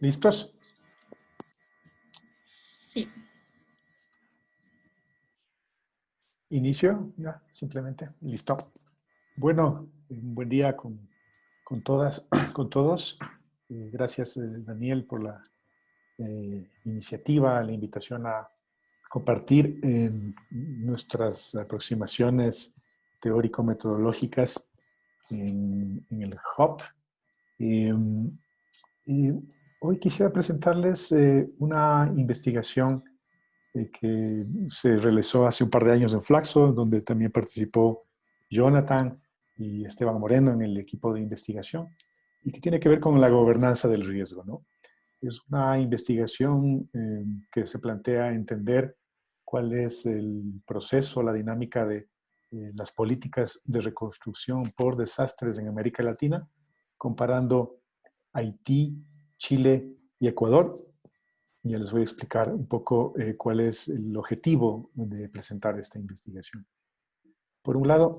¿Listos? Sí. Inicio, ya, simplemente. Listo. Bueno, un buen día con todas, con todos. Gracias, Daniel, por la iniciativa, la invitación a compartir nuestras aproximaciones teórico-metodológicas en el Hub. Y hoy quisiera presentarles una investigación que se realizó hace un par de años en Flaxo, donde también participó Jonathan y Esteban Moreno en el equipo de investigación, y que tiene que ver con la gobernanza del riesgo, ¿no? Es una investigación que se plantea entender cuál es el proceso, la dinámica de las políticas de reconstrucción por desastres en América Latina, comparando Haití, Chile y Ecuador. Ya les voy a explicar un poco cuál es el objetivo de presentar esta investigación. Por un lado,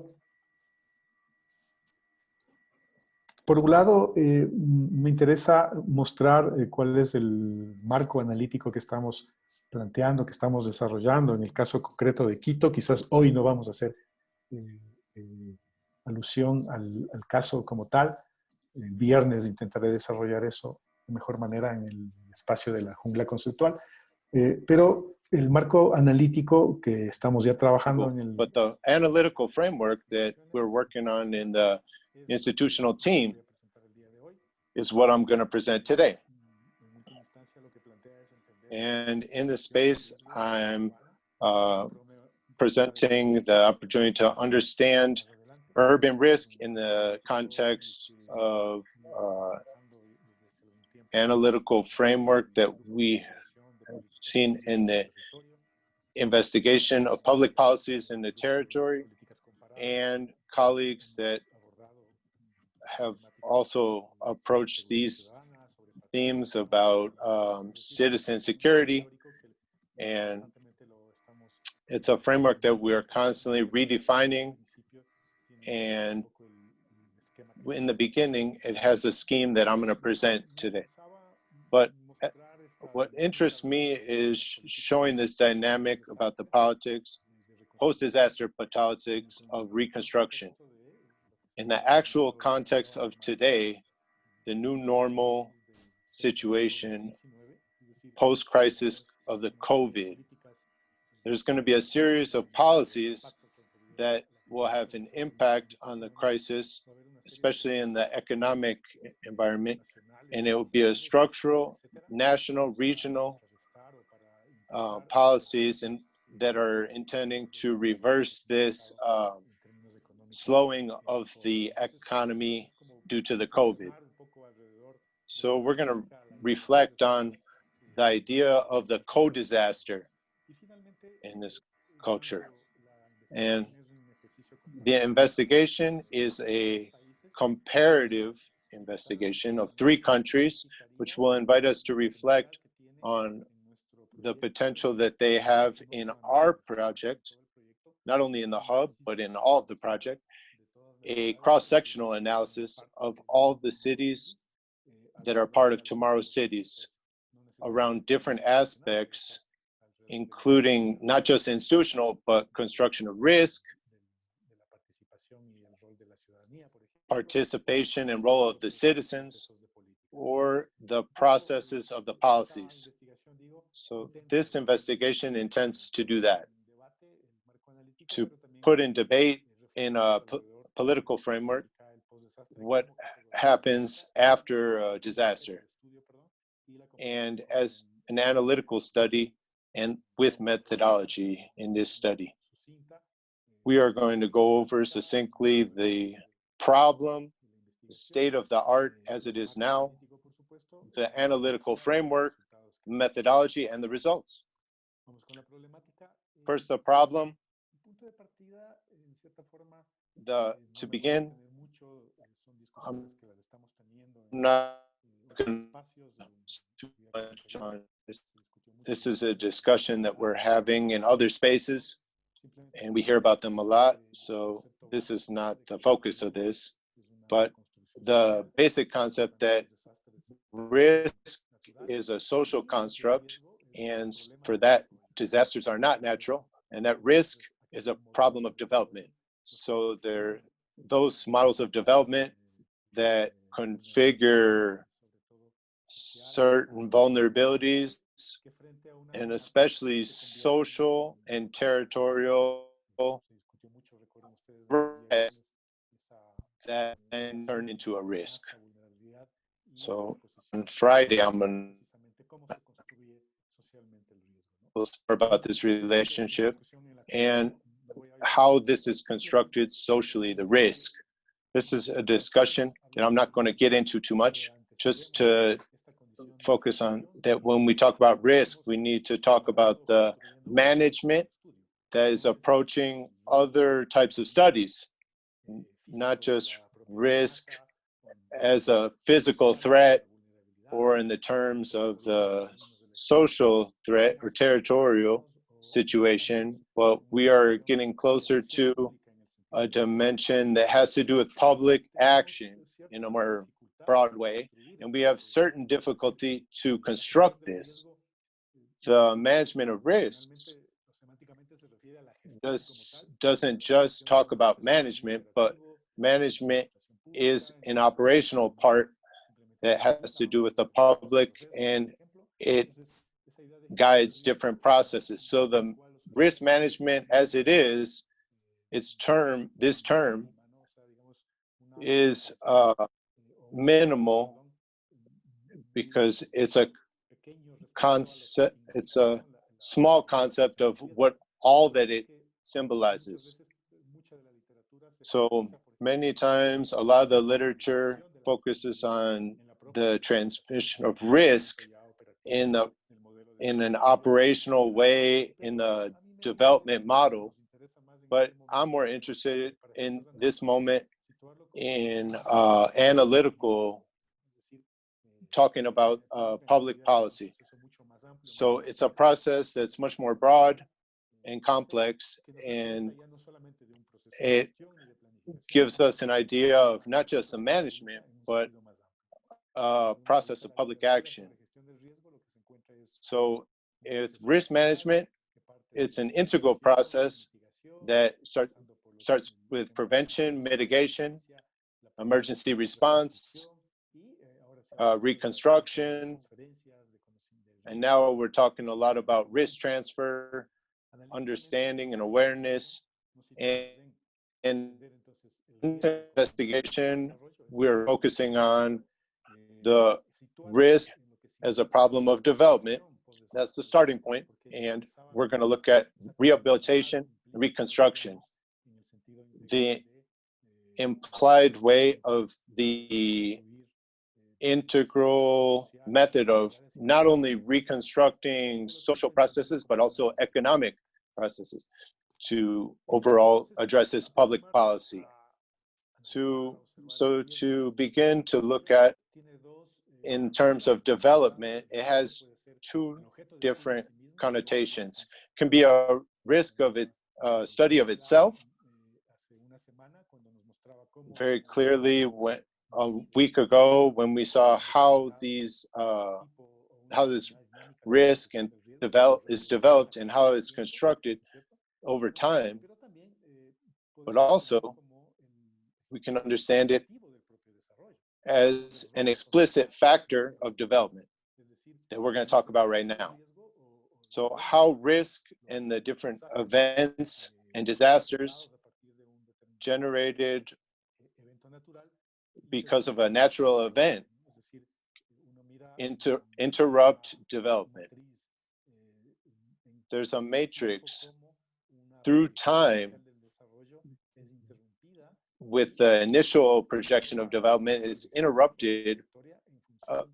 me interesa mostrar cuál es el marco analítico que estamos planteando, que estamos desarrollando. En el caso concreto de Quito, quizás hoy no vamos a hacer alusión al caso como tal. El viernes intentaré desarrollar eso de mejor manera en el espacio de la jungla conceptual. Pero el marco analítico que estamos ya trabajando en el... But the analytical framework that we're working on in the institutional team is what I'm going to present today. And in this space, I'm presenting the opportunity to understand urban risk in the context of analytical framework that we have seen in the investigation of public policies in the territory, and colleagues that have also approached these themes about citizen security. And it's a framework that we are constantly redefining. And in the beginning, it has a scheme that I'm going to present today. But what interests me is showing this dynamic about the politics, post-disaster politics of reconstruction. In the actual context of today, the new normal situation, post-crisis of the COVID, there's going to be a series of policies that will have an impact on the crisis, especially in the economic environment. And it will be a structural, national, regional policies that are intending to reverse this slowing of the economy due to the COVID. So we're going to reflect on the idea of the co-disaster in this culture. And the investigation is a comparative investigation of 3 countries, which will invite us to reflect on the potential that they have in our project, not only in the hub, but in all of the project, a cross-sectional analysis of all of the cities that are part of tomorrow's cities around different aspects, including not just institutional, but construction of risk, participation and role of the citizens, or the processes of the policies. So this investigation intends to do that, to put in debate in a political framework what happens after a disaster, and as an analytical study and with methodology in this study. We are going to go over succinctly the problem, the state of the art as it is now, the analytical framework, methodology, and the results. First, the problem. To begin, I'm not going to much on this. This is a discussion that we're having in other spaces, and we hear about them a lot, so this is not the focus of this, but the basic concept that risk is a social construct, and for that, disasters are not natural, and that risk is a problem of development. So those models of development that configure certain vulnerabilities, and especially social and territorial, that then turn into a risk. So on Friday, I'm going to talk about this relationship and how this is constructed socially, the risk. This is a discussion that I'm not going to get into too much, just to focus on that when we talk about risk, we need to talk about the management that is approaching other types of studies, not just risk as a physical threat or in the terms of the social threat or territorial situation, but we are getting closer to a dimension that has to do with public action in a more broad way. And we have certain difficulty to construct this. The management of risks doesn't just talk about management, but management is an operational part that has to do with the public, and it guides different processes. So the risk management as it is, this term is minimal because it's a concept, it's a small concept of what all that it symbolizes. So many times, a lot of the literature focuses on the transmission of risk in an operational way in the development model, but I'm more interested in this moment in analytical, talking about public policy. So it's a process that's much more broad and complex, and it gives us an idea of not just the management, but a process of public action. So with risk management, it's an integral process that starts with prevention, mitigation, emergency response, reconstruction, and now we're talking a lot about risk transfer, understanding and awareness, and investigation, we're focusing on the risk as a problem of development. That's the starting point, and we're going to look at rehabilitation and reconstruction. The implied way of the integral method of not only reconstructing social processes, but also economic processes to overall address this public policy. So to begin to look at in terms of development, it has two different connotations. It can be a risk of its study of itself. Very clearly, when a week ago, when we saw how this risk is developed and how it's constructed over time, but also we can understand it as an explicit factor of development that we're going to talk about right now. So how risk and the different events and disasters generated because of a natural event interrupt development. There's a matrix through time with the initial projection of development is interrupted.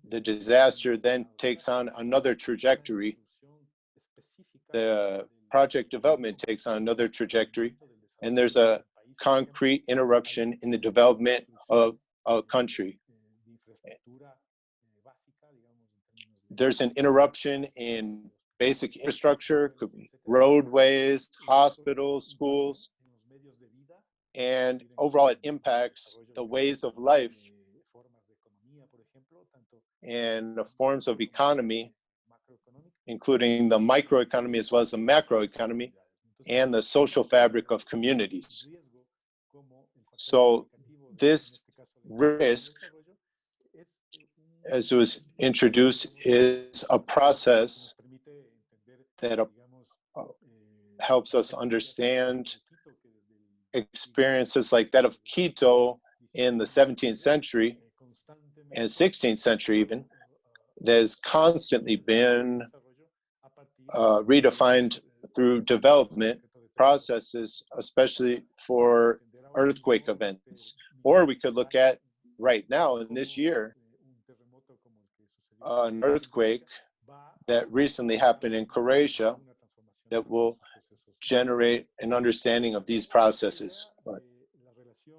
The disaster then takes on another trajectory. The project development takes on another trajectory, and there's a concrete interruption in the development of a country. There's an interruption in basic infrastructure, could be roadways, hospitals, schools, and overall it impacts the ways of life and the forms of economy, including the microeconomy as well as the macroeconomy, and the social fabric of communities. So this risk, as it was introduced, is a process that helps us understand experiences like that of Quito in the 17th century and 16th century even, that has constantly been redefined through development processes, especially for earthquake events. Or we could look at right now in this year, an earthquake that recently happened in Croatia that will generate an understanding of these processes. But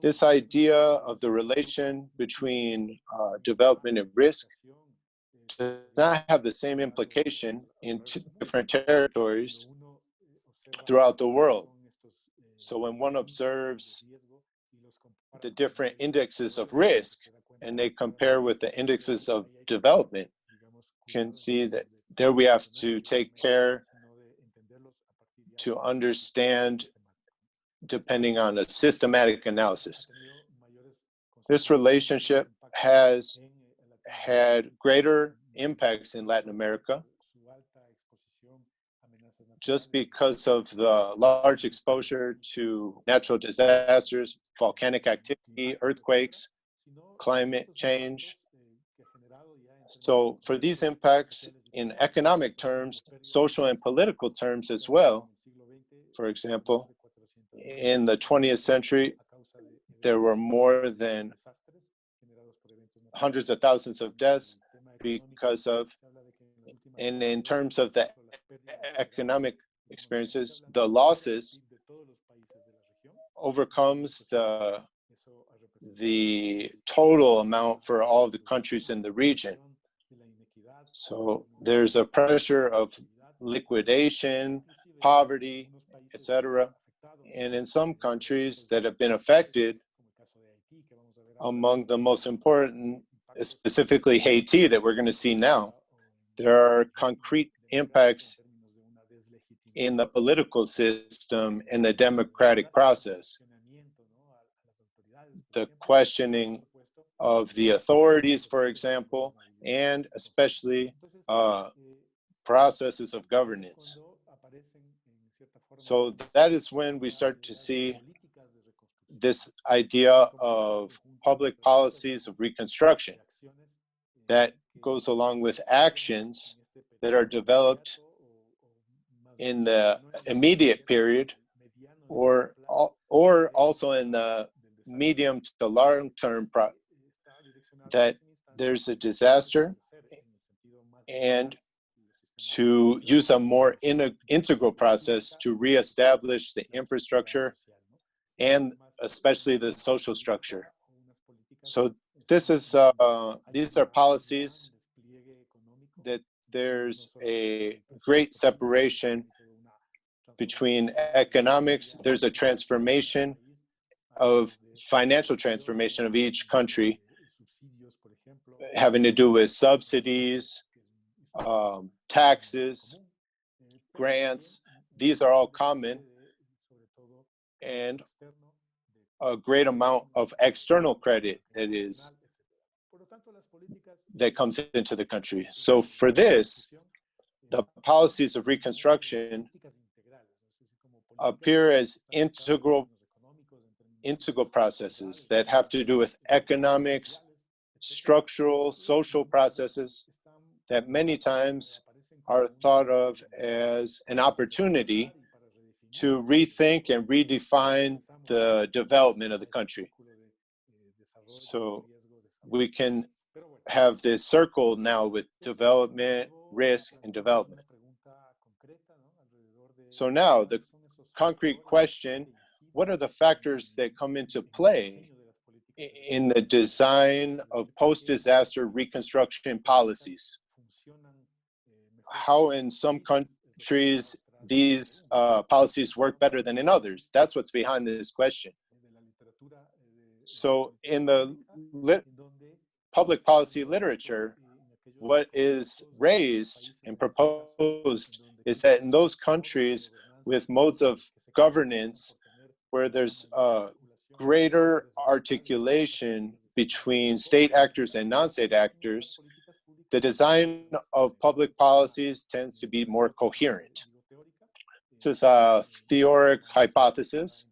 this idea of the relation between development and risk does not have the same implication in different territories throughout the world. So when one observes the different indexes of risk and they compare with the indexes of development, can see that there we have to take care to understand depending on a systematic analysis. This relationship has had greater impacts in Latin America just because of the large exposure to natural disasters, volcanic activity, earthquakes, climate change. So for these impacts in economic terms, social and political terms as well, for example, in the 20th century, there were more than hundreds of thousands of deaths because of, and in terms of the economic experiences, the losses overcomes the total amount for all of the countries in the region. So there's a pressure of liquidation, poverty, etc. And in some countries that have been affected, among the most important, specifically Haiti, that we're going to see now, there are concrete impacts in the political system and the democratic process. The questioning of the authorities, for example, and especially processes of governance. So that is when we start to see this idea of public policies of reconstruction that goes along with actions that are developed in the immediate period or also in the medium to long term, that there's a disaster, and to use a more integral process to reestablish the infrastructure and especially the social structure. So this is these are policies that there's a great separation between economics. There's a transformation of financial transformation of each country, having to do with subsidies, taxes, grants. These are all common, and a great amount of external credit that comes into the country. So for this, the policies of reconstruction appear as integral processes that have to do with economics, structural, social processes that many times are thought of as an opportunity to rethink and redefine the development of the country. So we can have this circle now with development, risk, and development. So now the concrete question, what are the factors that come into play in the design of post-disaster reconstruction policies? How in some countries these policies work better than in others? That's what's behind this question. So in the public policy literature, what is raised and proposed is that in those countries with modes of governance where there's a greater articulation between state actors and non-state actors, the design of public policies tends to be more coherent. This is a theoric hypothesis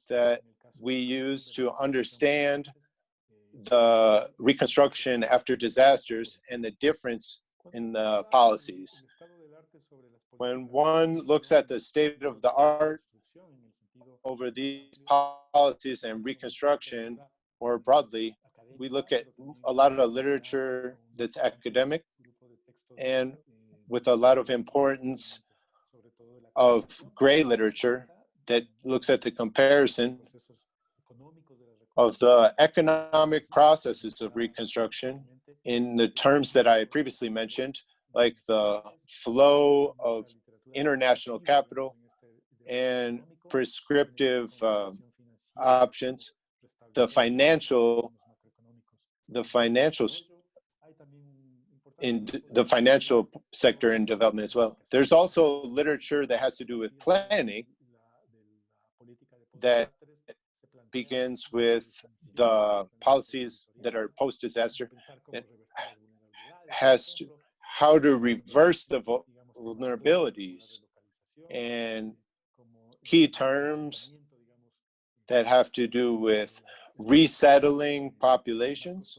that we use to understand the reconstruction after disasters and the difference in the policies. When one looks at the state of the art over these policies and reconstruction more broadly, we look at a lot of literature that's academic and with a lot of importance of gray literature that looks at the comparison of the economic processes of reconstruction in the terms that I previously mentioned, like the flow of international capital and prescriptive options, the financial sector in development as well. There's also literature that has to do with planning that begins with the policies that are post-disaster. It has to, how to reverse the vulnerabilities and key terms that have to do with resettling populations.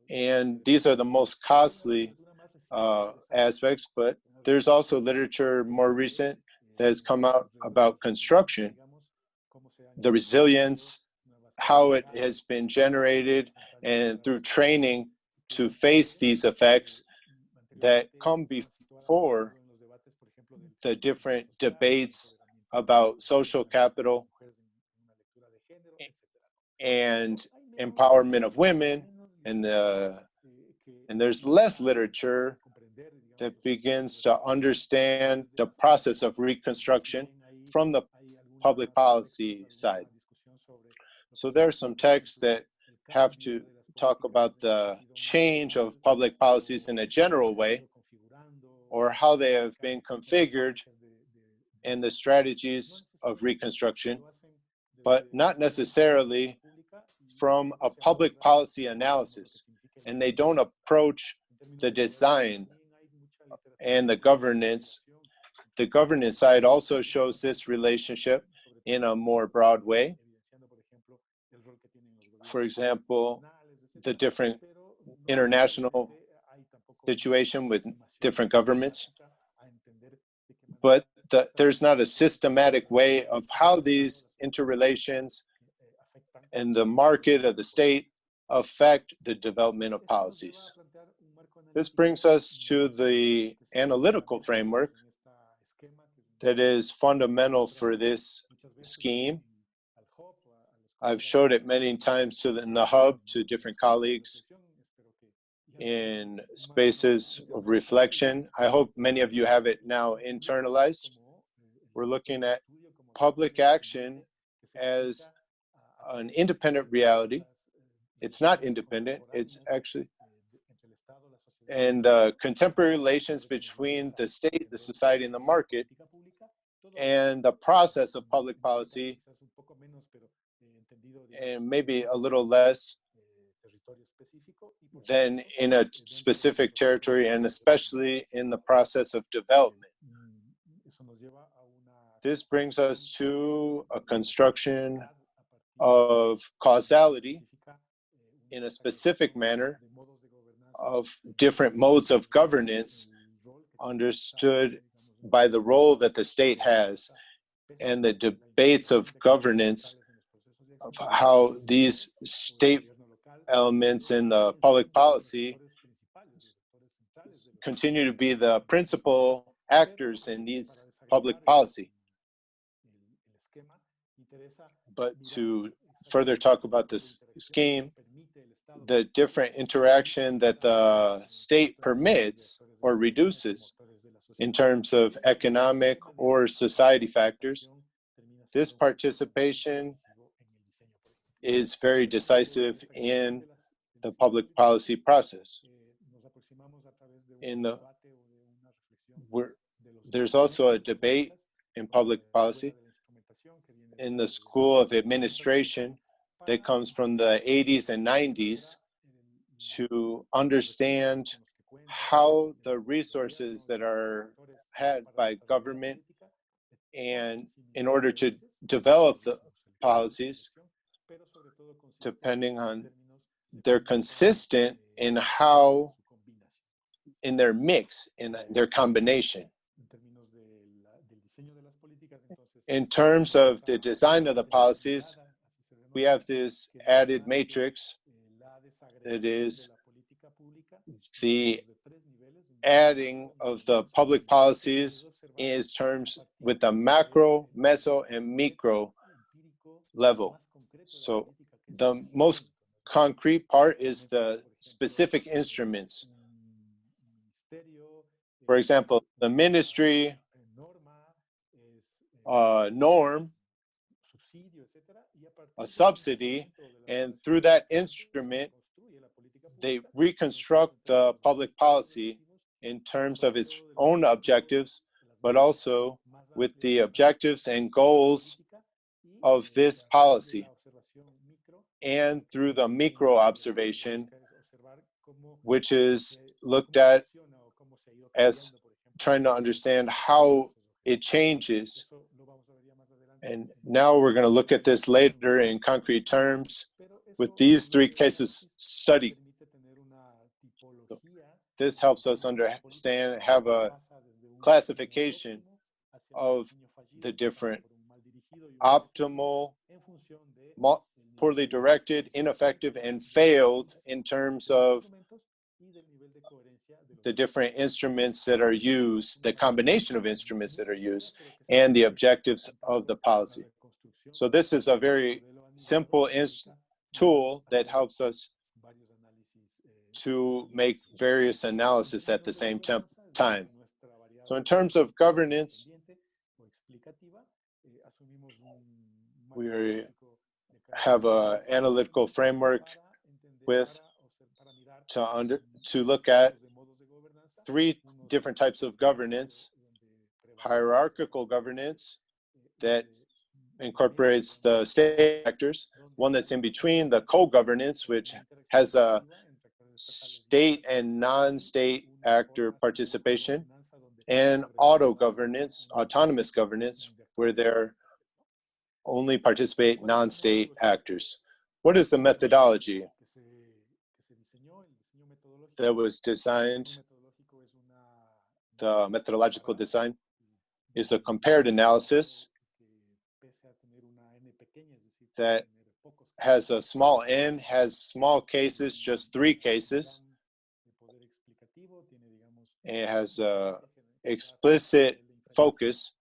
And these are the most costly aspects, but there's also literature more recent that has come out about construction, the resilience, how it has been generated, and through training to face these effects that come before the different debates about social capital and empowerment of women, and there's less literature that begins to understand the process of reconstruction from the public policy side. So there are some texts that have to talk about the change of public policies in a general way, or how they have been configured and the strategies of reconstruction, but not necessarily from a public policy analysis. And they don't approach the design and the governance. The governance side also shows this relationship in a more broad way. For example, the different international situation with different governments, but there's not a systematic way of how these interrelations and the market of the state affect the development of policies. This brings us to the analytical framework that is fundamental for this scheme. I've showed it many times in the hub to different colleagues in spaces of reflection. I hope many of you have it now internalized. We're looking at public action as an independent reality. It's not independent, it's actually, and the contemporary relations between the state, the society, and the market, and the process of public policy, and maybe a little less than in a specific territory, and especially in the process of development. This brings us to a construction of causality in a specific manner of different modes of governance understood by the role that the state has and the debates of governance of how these state elements in the public policy continue to be the principal actors in these public policy. But to further talk about this scheme, the different interaction that the state permits or reduces in terms of economic or society factors, this participation is very decisive in the public policy process. there's also a debate in public policy in the School of Administration that comes from the 80s and 90s to understand how the resources that are had by government and in order to develop the policies, depending on, they're consistent in how, in their mix, in their combination. In terms of the design of the policies, we have this added matrix that is the adding of the public policies is terms with the macro, meso, and micro level. So the most concrete part is the specific instruments. For example, the ministry, norm, a subsidy, and through that instrument, they reconstruct the public policy in terms of its own objectives, but also with the objectives and goals of this policy. And through the micro observation, which is looked at as trying to understand how it changes. And now we're going to look at this later in concrete terms with these three cases studied. So this helps us understand, have a classification of the different optimal, poorly directed, ineffective, and failed in terms of the different instruments that are used, the combination of instruments that are used, and the objectives of the policy. So this is a very simple tool that helps us to make various analysis at the same time. So in terms of governance, we have an analytical framework to look at three different types of governance: hierarchical governance that incorporates the state actors, one that's in between, the co-governance, which has a state and non-state actor participation, and auto-governance, autonomous governance, where there only participate non-state actors. What is the methodology that was designed? The methodological design is a compared analysis that has a small n, has small cases, just 3 cases. It has a explicit focus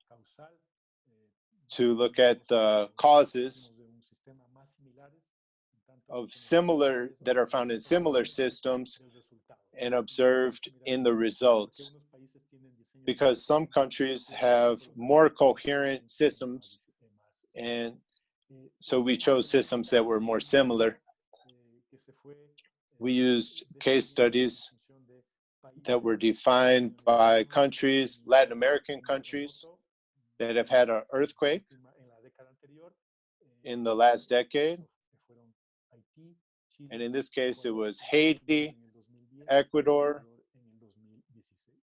to look at the causes of similar, that are found in similar systems and observed in the results. Because some countries have more coherent systems, and so we chose systems that were more similar. We used case studies that were defined by countries, Latin American countries, that have had an earthquake in the last decade. And in this case, it was Haiti, Ecuador,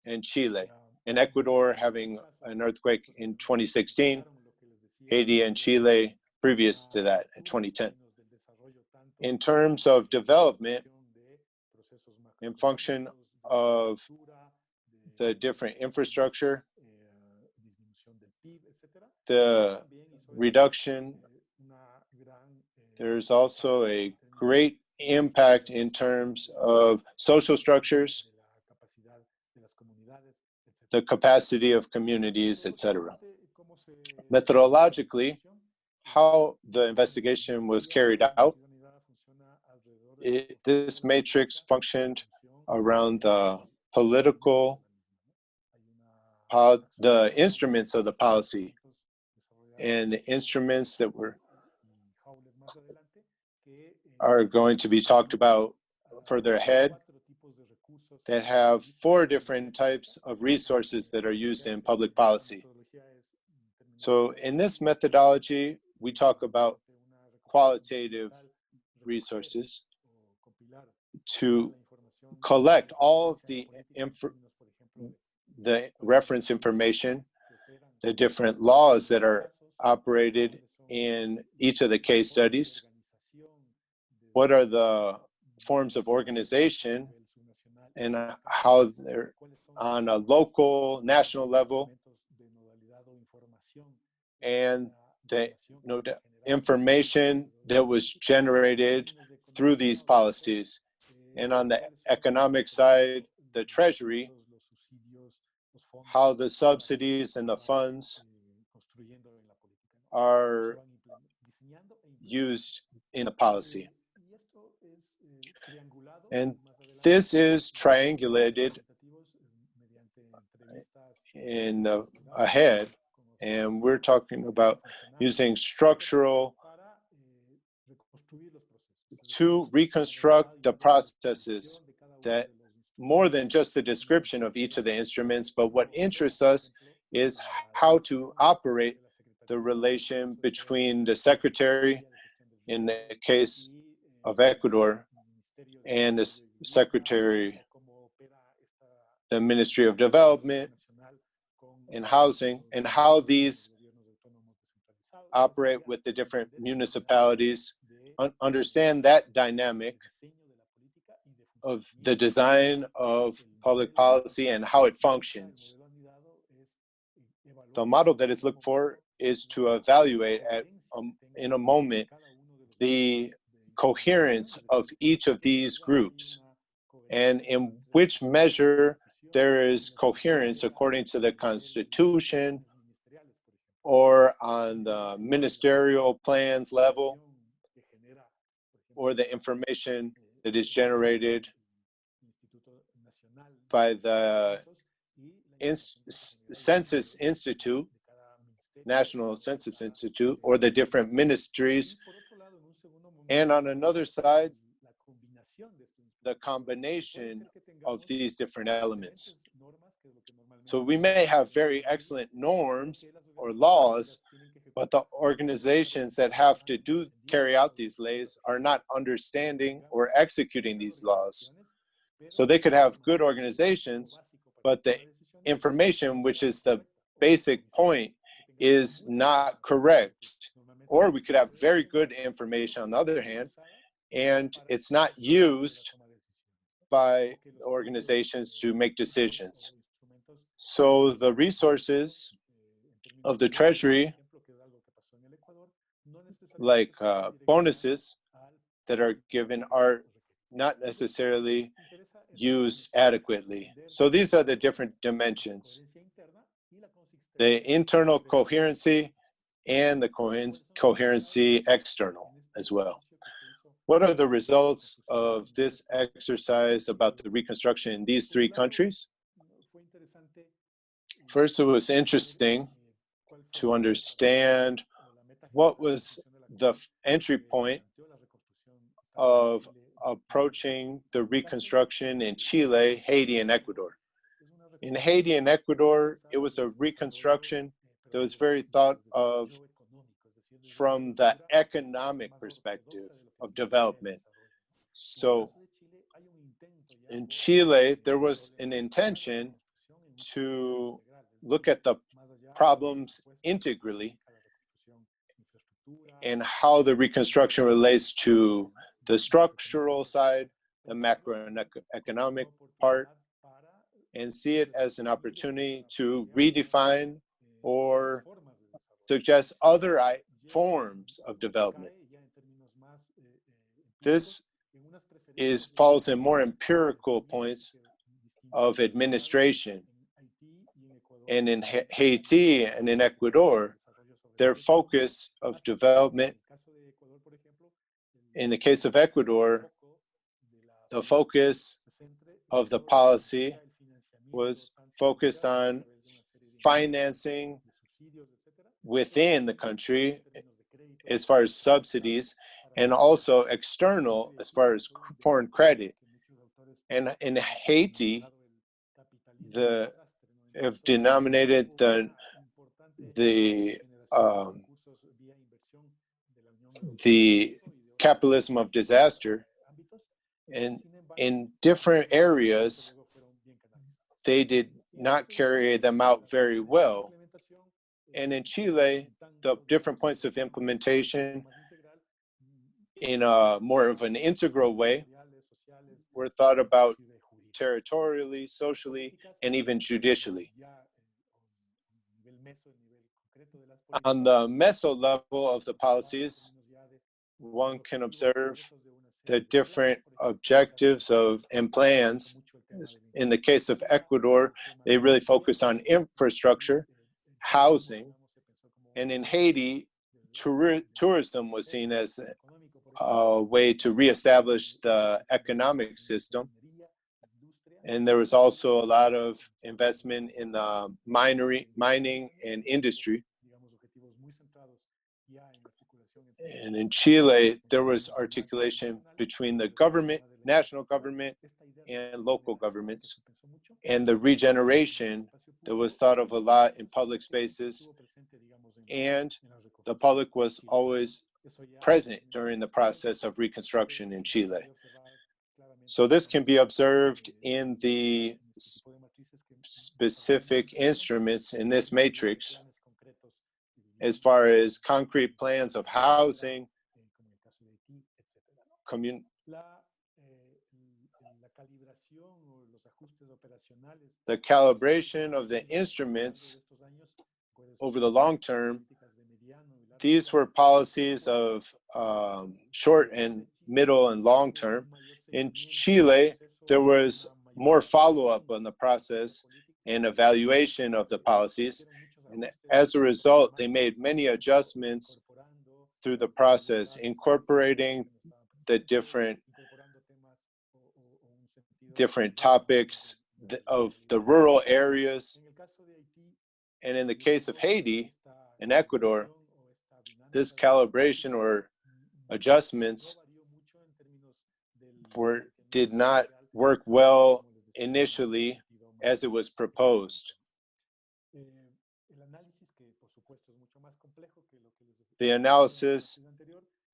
and Chile. In Ecuador having an earthquake in 2016, Haiti and Chile previous to that in 2010. In terms of development, in function of the different infrastructure, the reduction, there's also a great impact in terms of social structures, the capacity of communities, etc. Methodologically, how the investigation was carried out, this matrix functioned around the political, the instruments of the policy, and the instruments that are going to be talked about further ahead. that have 4 different types of resources that are used in public policy. So in this methodology, we talk about qualitative resources to collect all of the reference information, the different laws that are operated in each of the case studies, what are the forms of organization, and how they're on a local, national level, and the information that was generated through these policies. And on the economic side, the Treasury, how the subsidies and the funds are used in the policy. And this is triangulated in ahead, and we're talking about using structural to reconstruct the processes, that more than just the description of each of the instruments, but what interests us is how to operate the relation between the secretary, in the case of Ecuador, and the secretary, the Ministry of Development and Housing, and how these operate with the different municipalities, understand that dynamic of the design of public policy and how it functions. The model that is looked for is to evaluate in a moment the coherence of each of these groups, and in which measure there is coherence according to the Constitution or on the ministerial plans level, or the information that is generated by the Census Institute, National Census Institute, or the different ministries. And on another side, the combination of these different elements. So we may have very excellent norms or laws, but the organizations that have to carry out these laws are not understanding or executing these laws. So they could have good organizations, but the information, which is the basic point, is not correct. Or we could have very good information on the other hand, and it's not used by organizations to make decisions. So the resources of the Treasury, like bonuses that are given, are not necessarily used adequately. So these are the different dimensions: the internal coherency and the coherency external as well. What are the results of this exercise about the reconstruction in these 3 countries? First, it was interesting to understand what was the entry point of approaching the reconstruction in Chile, Haiti, and Ecuador. In Haiti and Ecuador, it was a reconstruction that was very thought of from the economic perspective of development. So in Chile, there was an intention to look at the problems integrally and how the reconstruction relates to the structural side, the macroeconomic part, and see it as an opportunity to redefine or suggest other forms of development. This falls in more empirical points of administration. And in Haiti and in Ecuador, their focus of development, in the case of Ecuador, the focus of the policy was focused on financing within the country as far as subsidies, and also external as far as foreign credit. And in Haiti, have denominated the capitalism of disaster, and in different areas, they did not carry them out very well. And in Chile, the different points of implementation in a more of an integral way were thought about territorially, socially, and even judicially. On the meso level of the policies, one can observe the different objectives and plans. In the case of Ecuador, they really focus on infrastructure, housing, and in Haiti, tourism was seen as a way to reestablish the economic system. And there was also a lot of investment in the mining and industry. And in Chile, there was articulation between the government, national government, and local governments. And the regeneration that was thought of a lot in public spaces. And the public was always present during the process of reconstruction in Chile. So this can be observed in the specific instruments in this matrix as far as concrete plans of housing, the calibration of the instruments over the long term. These were policies of short and middle and long term. In Chile, there was more follow-up on the process and evaluation of the policies. And as a result, they made many adjustments through the process, incorporating the different topics of the rural areas. And in the case of Haiti and Ecuador, this calibration or adjustments did not work well initially as it was proposed. The analysis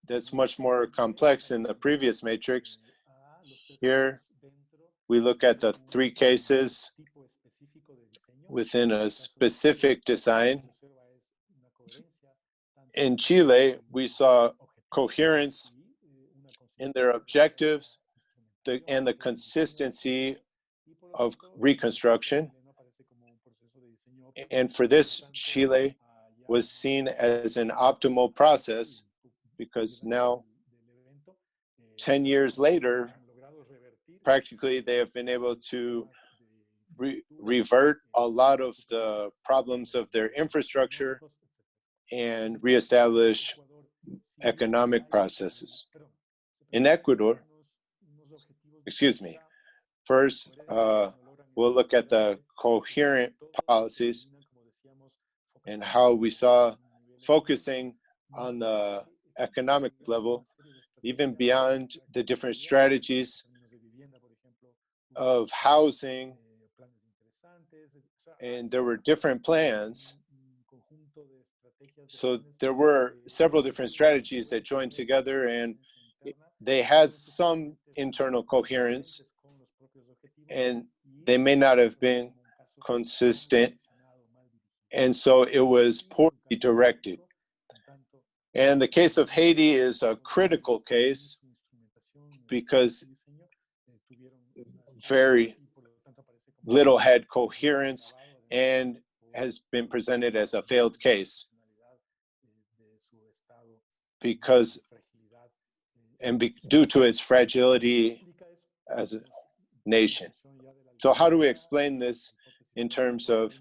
that's much more complex in the previous matrix. Here, we look at the 3 cases within a specific design. In Chile, we saw coherence in their objectives and the consistency of reconstruction. And for this, Chile was seen as an optimal process because now, 10 years later, practically they have been able to revert a lot of the problems of their infrastructure and reestablish economic processes. In Ecuador, first, we'll look at the coherent policies and how we saw focusing on the economic level, even beyond the different strategies of housing. And there were different plans. So there were several different strategies that joined together, and they had some internal coherence, and they may not have been consistent. And so it was poorly directed. And the case of Haiti is a critical case because very little had coherence and has been presented as a failed case because due to its fragility as a nation. So how do we explain this in terms of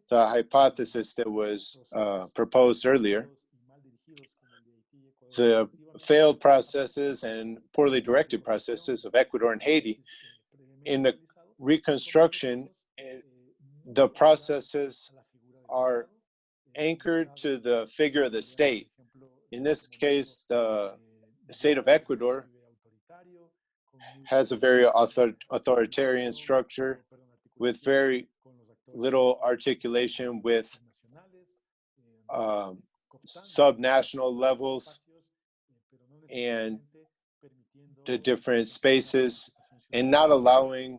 the hypothesis that was proposed earlier? The failed processes and poorly directed processes of Ecuador and Haiti. In the reconstruction, the processes are anchored to the figure of the state. In this case, the state of Ecuador has a very authoritarian structure with very little articulation with subnational levels and the different spaces, and not allowing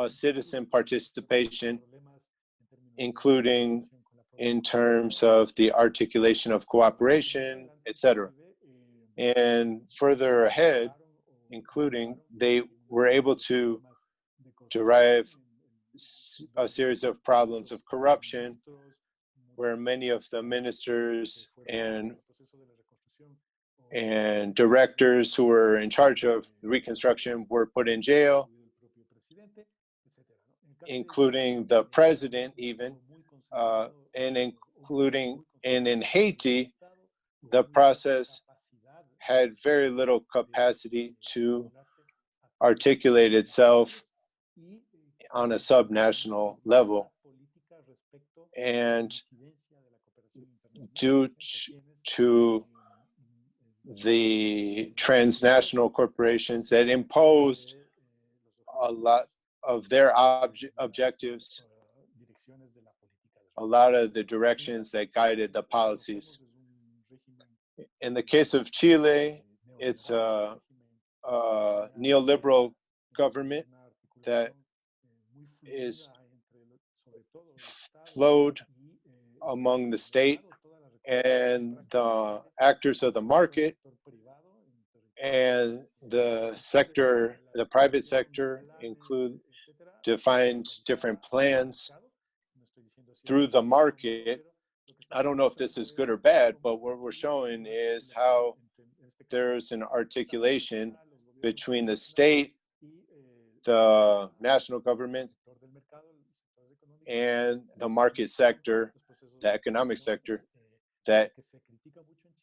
citizen participation, including in terms of the articulation of cooperation, etc. And further ahead, including they were able to derive a series of problems of corruption, where many of the ministers and directors who were in charge of reconstruction were put in jail, including the president even, and in Haiti, the process had very little capacity to articulate itself on a subnational level. And due to the transnational corporations that imposed a lot of their objectives, a lot of the directions that guided the policies. In the case of Chile, it's a neoliberal government that is flowed among the state and the actors of the market, and the sector, the private sector, include defined different plans through the market. I don't know if this is good or bad, but what we're showing is how there's an articulation between the state, the national government, and the market sector, the economic sector, that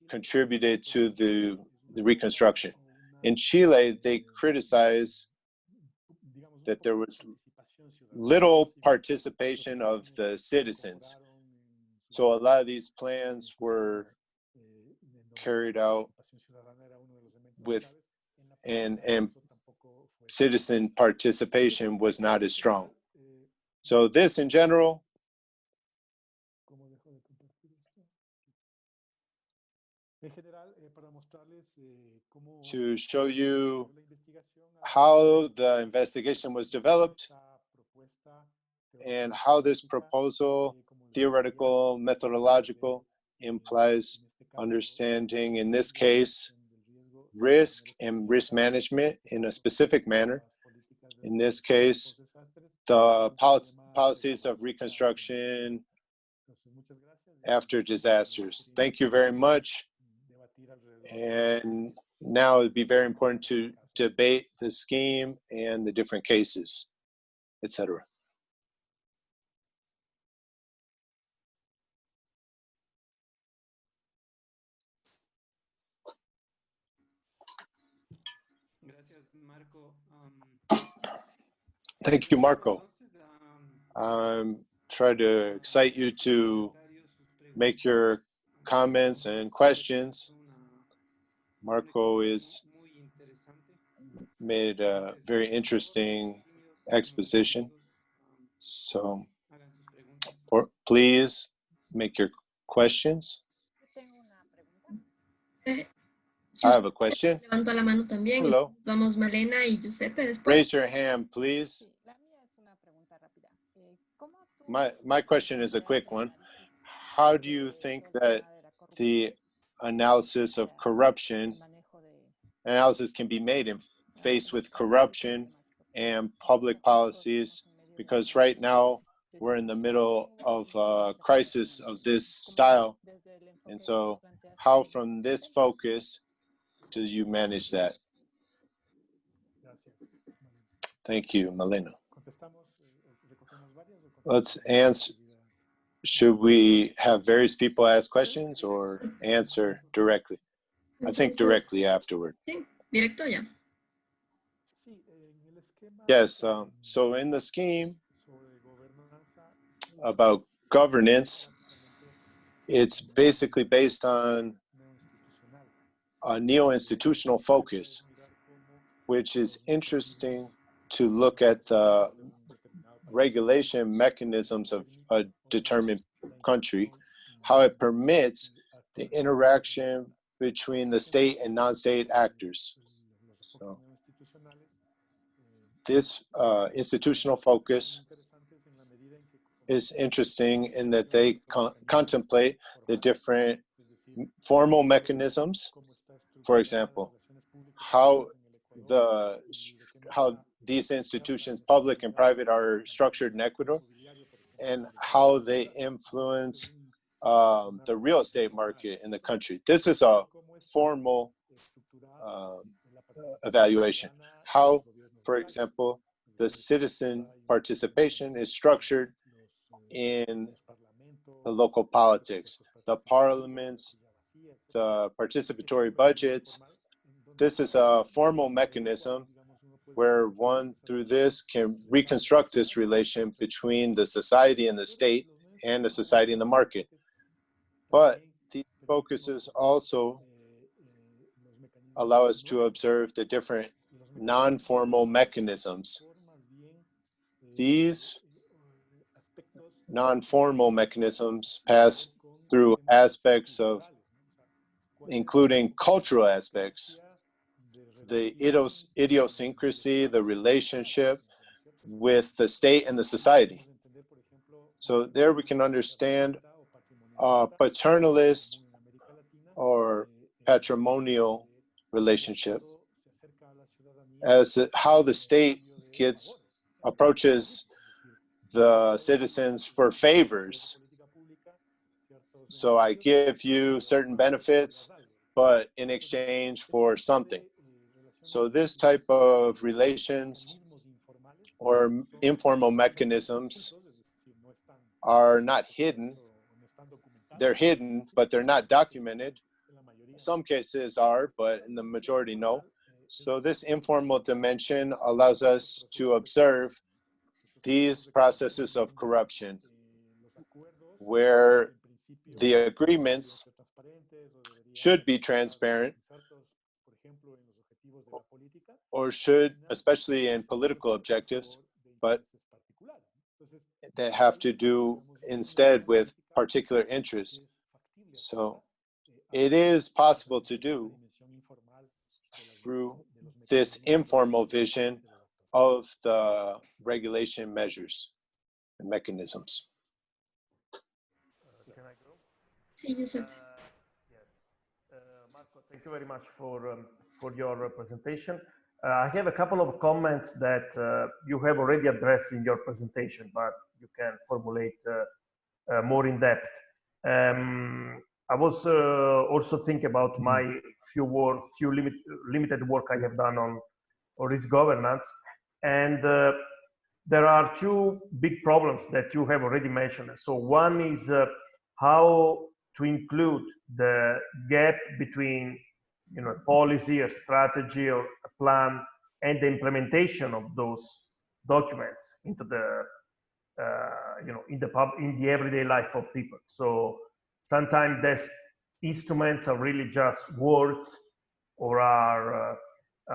contributed to the reconstruction. In Chile, they criticize that there was little participation of the citizens. So a lot of these plans were carried out with, and citizen participation was not as strong. So this in general, to show you how the investigation was developed and how this proposal, theoretical, methodological, implies understanding, in this case, risk and risk management in a specific manner. In this case, the policies of reconstruction after disasters. Thank you very much. And now it'd be very important to debate the scheme and the different cases, etc. Thank you, Marco. I'm trying to excite you to make your comments and questions. Marco is made a very interesting exposition. So please make your questions. I have a question. Levanto la mano también. Hello. Vamos Malena y Giuseppe después. Raise your hand, please. My question is a quick one. How do you think that the analysis of corruption, analysis can be made in faced with corruption and public policies? Because right now we're in the middle of a crisis of this style. And so how from this focus do you manage that? Thank you, Malena. Let's answer. Should we have various people ask questions or answer directly? I think directly afterward. Sí, directo ya. Yes, so in the scheme about governance, it's basically based on a neo-institutional focus, which is interesting to look at the regulation mechanisms of a determined country, how it permits the interaction between the state and non-state actors. So this institutional focus is interesting in that they contemplate the different formal mechanisms. For example, how these institutions, public and private, are structured in Ecuador, and how they influence the real estate market in the country. This is a formal evaluation. How, for example, the citizen participation is structured in the local politics, the parliaments, the participatory budgets. This is a formal mechanism where one, through this, can reconstruct this relation between the society and the state and the society and the market. But these focuses also allow us to observe the different non-formal mechanisms. These non-formal mechanisms pass through aspects of, including cultural aspects, the idiosyncrasy, the relationship with the state and the society. So there we can understand a paternalist or patrimonial relationship as how the state approaches the citizens for favors. So I give you certain benefits, but in exchange for something. So this type of relations or informal mechanisms are not hidden. They're hidden, but they're not documented. Some cases are, but in the majority, no. So this informal dimension allows us to observe these processes of corruption, where the agreements should be transparent, or should, especially in political objectives, but that have to do instead with particular interests. So it is possible to do through this informal vision of the regulation measures and mechanisms. Can I go? Sí, Giuseppe. Marco, thank you very much for your presentation. I have a couple of comments that you have already addressed in your presentation, but you can formulate more in depth. I was also thinking about my limited work I have done on risk governance, and there are two big problems that you have already mentioned. So one is how to include the gap between policy or strategy or a plan and the implementation of those documents into the in the everyday life of people. So sometimes these instruments are really just words or are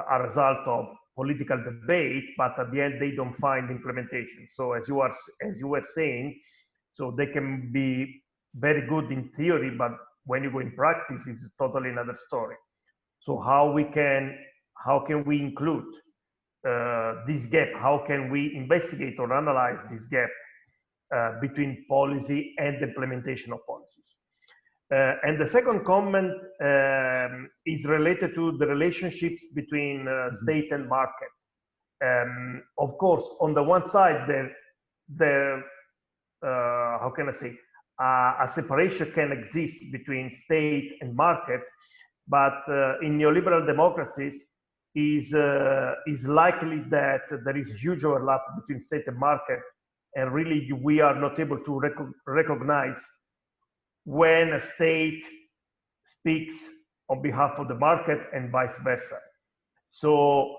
a result of political debate, but at the end they don't find implementation. So as you were saying, so they can be very good in theory, but when you go in practice, it's totally another story. So how can we include this gap? How can we investigate or analyze this gap between policy and the implementation of policies? And the second comment is related to the relationships between state and market. Of course, on the one side, how can I say, a separation can exist between state and market, but in neoliberal democracies, is likely that there is huge overlap between state and market, and really we are not able to recognize when a state speaks on behalf of the market and vice versa. So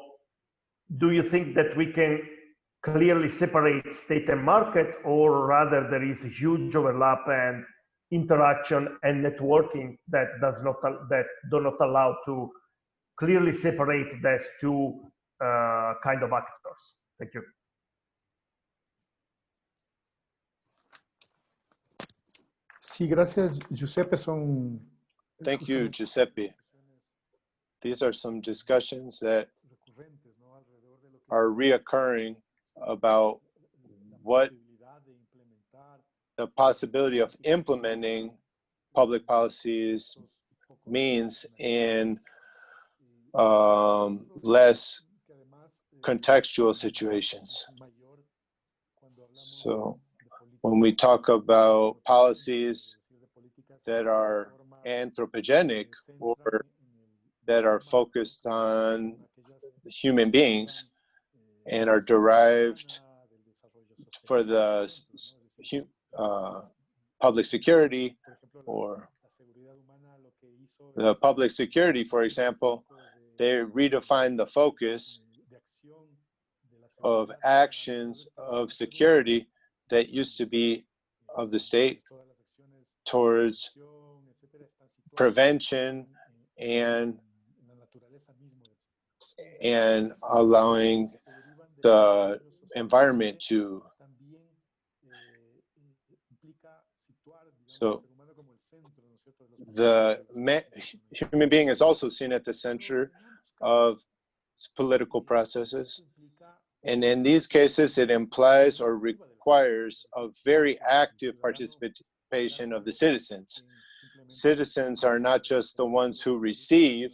do you think that we can clearly separate state and market, or rather there is a huge overlap and interaction and networking that do not allow to clearly separate these two kind of actors. Thank you. Sí, gracias, Giuseppe. Thank you, Giuseppe. These are some discussions that are reoccurring about what the possibility of implementing public policies means in less contextual situations. So when we talk about policies that are anthropogenic or that are focused on human beings and are derived for the public security, or the public security, for example, they redefine the focus of actions of security that used to be of the state towards prevention and allowing the environment to. So the human being is also seen at the center of political processes. And in these cases, it implies or requires a very active participation of the citizens. Citizens are not just the ones who receive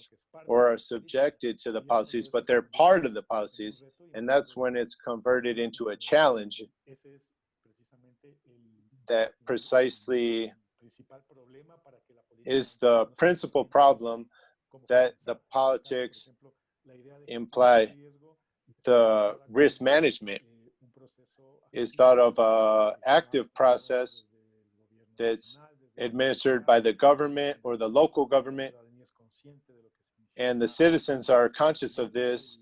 or are subjected to the policies, but they're part of the policies. And that's when it's converted into a challenge that precisely is the principal problem that the politics imply. The risk management is thought of an active process that's administered by the government or the local government, and the citizens are conscious of this,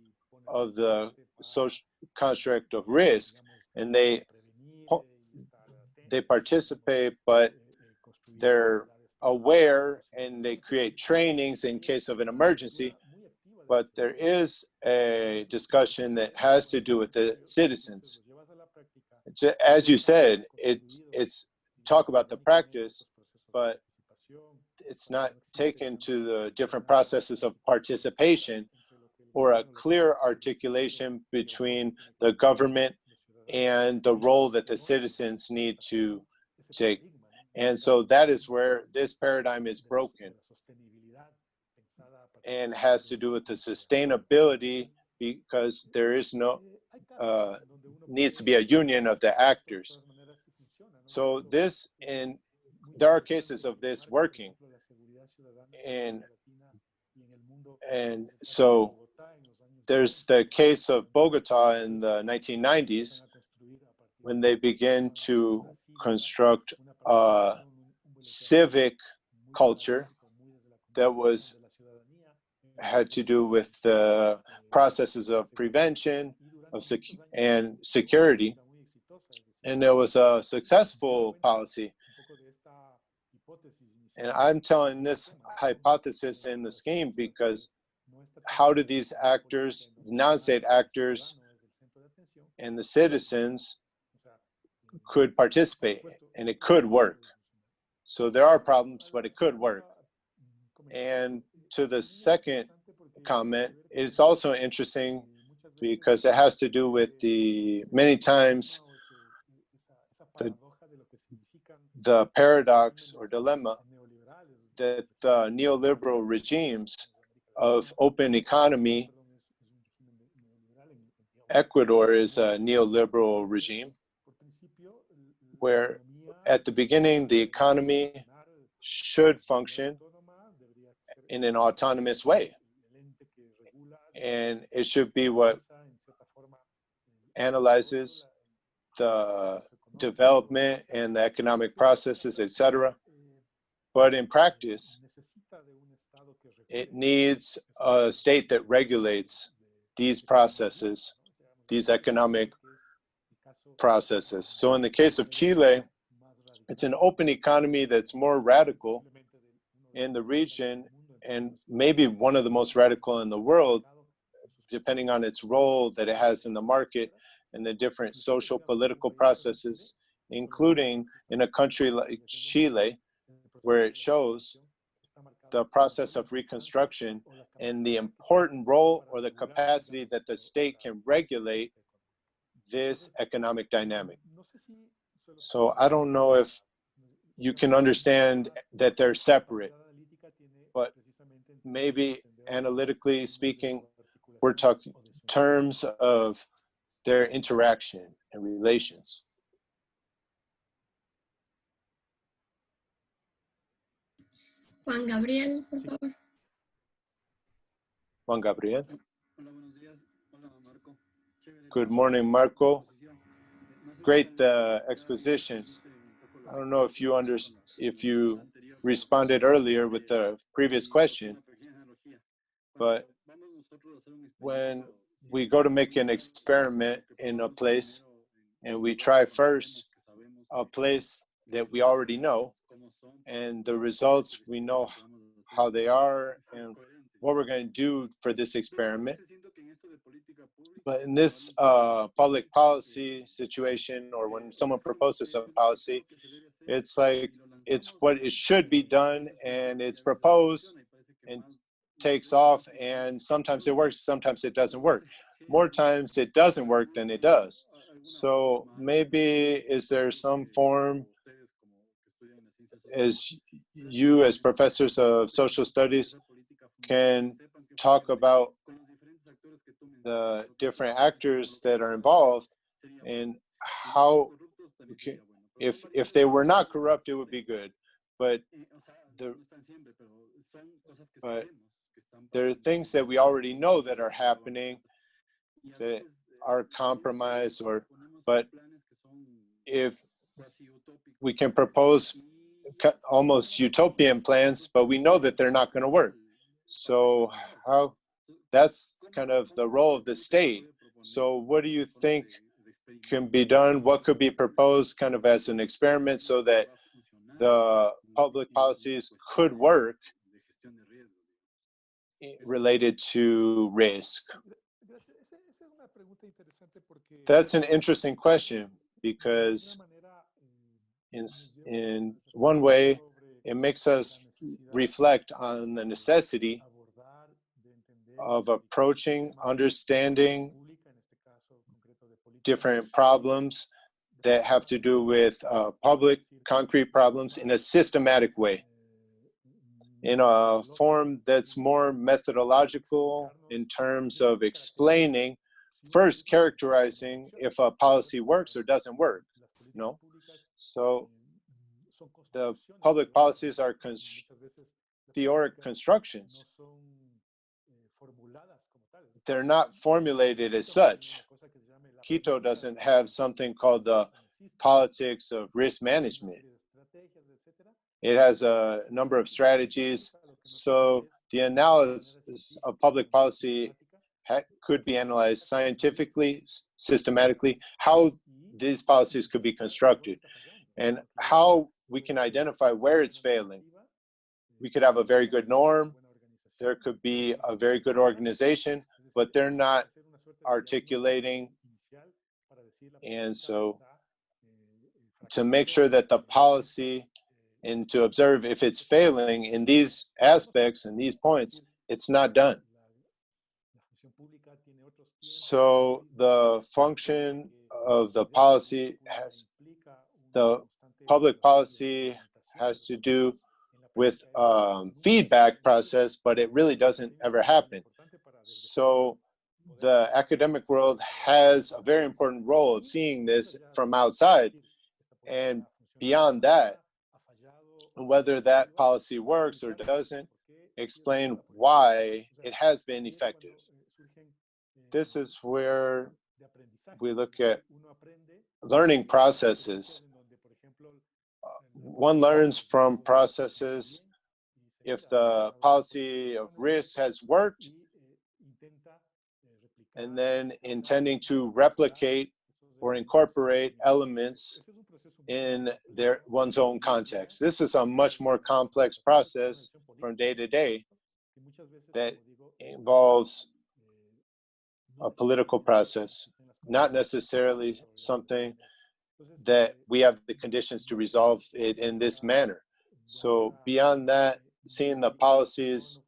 of the social construct of risk, and they participate, but they're aware and they create trainings in case of an emergency. But there is a discussion that has to do with the citizens. As you said, it's talk about the practice, but it's not taken to the different processes of participation or a clear articulation between the government and the role that the citizens need to take. And so that is where this paradigm is broken and has to do with the sustainability, because there is no, needs to be a union of the actors. So this, and there are cases of this working. And so there's the case of Bogota in the 1990s, when they began to construct a civic culture that had to do with the processes of prevention and security. And there was a successful policy. And I'm telling this hypothesis in the scheme because how do these actors, non-state actors, and the citizens could participate, and it could work. So there are problems, but it could work. And to the second comment, it's also interesting because it has to do with the many times the paradox or dilemma that the neoliberal regimes of open economy. Ecuador is a neoliberal regime where at the beginning the economy should function in an autonomous way. And it should be what analyzes the development and the economic processes, etc. But in practice, it needs a state that regulates these processes, these economic processes. So in the case of Chile, it's an open economy that's more radical in the region and maybe one of the most radical in the world, depending on its role that it has in the market and the different social political processes, including in a country like Chile, where it shows the process of reconstruction and the important role or the capacity that the state can regulate this economic dynamic. So I don't know if you can understand that they're separate, but maybe analytically speaking, we're talking terms of their interaction and relations. Juan Gabriel, por favor. Juan Gabriel. Good morning, Marco. Great exposition. I don't know if you responded earlier with the previous question, but when we go to make an experiment in a place and we try first a place that we already know, and the results, we know how they are and what we're going to do for this experiment. But in this public policy situation, or when someone proposes a policy, it's like it's what it should be done, and it's proposed and takes off, and sometimes it works, sometimes it doesn't work. More times it doesn't work than it does. So maybe is there some form, as you as professors of social studies can talk about the different actors that are involved and how, if they were not corrupt, it would be good. But there are things that we already know that are happening that are compromised, but if we can propose almost utopian plans, but we know that they're not going to work. So how, that's kind of the role of the state. So what do you think can be done? What could be proposed kind of as an experiment so that the public policies could work related to risk? That's an interesting question, because in one way, it makes us reflect on the necessity of approaching, understanding different problems that have to do with public, concrete problems in a systematic way, in a form that's more methodological in terms of explaining, first characterizing if a policy works or doesn't work, no? So the public policies are theoric constructions. They're not formulated as such. Quito doesn't have something called the politics of risk management. It has a number of strategies. So the analysis of public policy could be analyzed scientifically, systematically, how these policies could be constructed, and how we can identify where it's failing. We could have a very good norm. There could be a very good organization, but they're not articulating. And so to make sure that the policy and to observe if it's failing in these aspects and these points, it's not done. So the function of the policy the public policy has to do with feedback process, but it really doesn't ever happen. So the academic world has a very important role of seeing this from outside, and beyond that, whether that policy works or doesn't, explain why it has been effective. This is where we look at learning processes. One learns from processes. If the policy of risk has worked, and then intending to replicate or incorporate elements in one's own context. This is a much more complex process from day to day that involves a political process, not necessarily something that we have the conditions to resolve it in this manner. So beyond that, seeing the policies,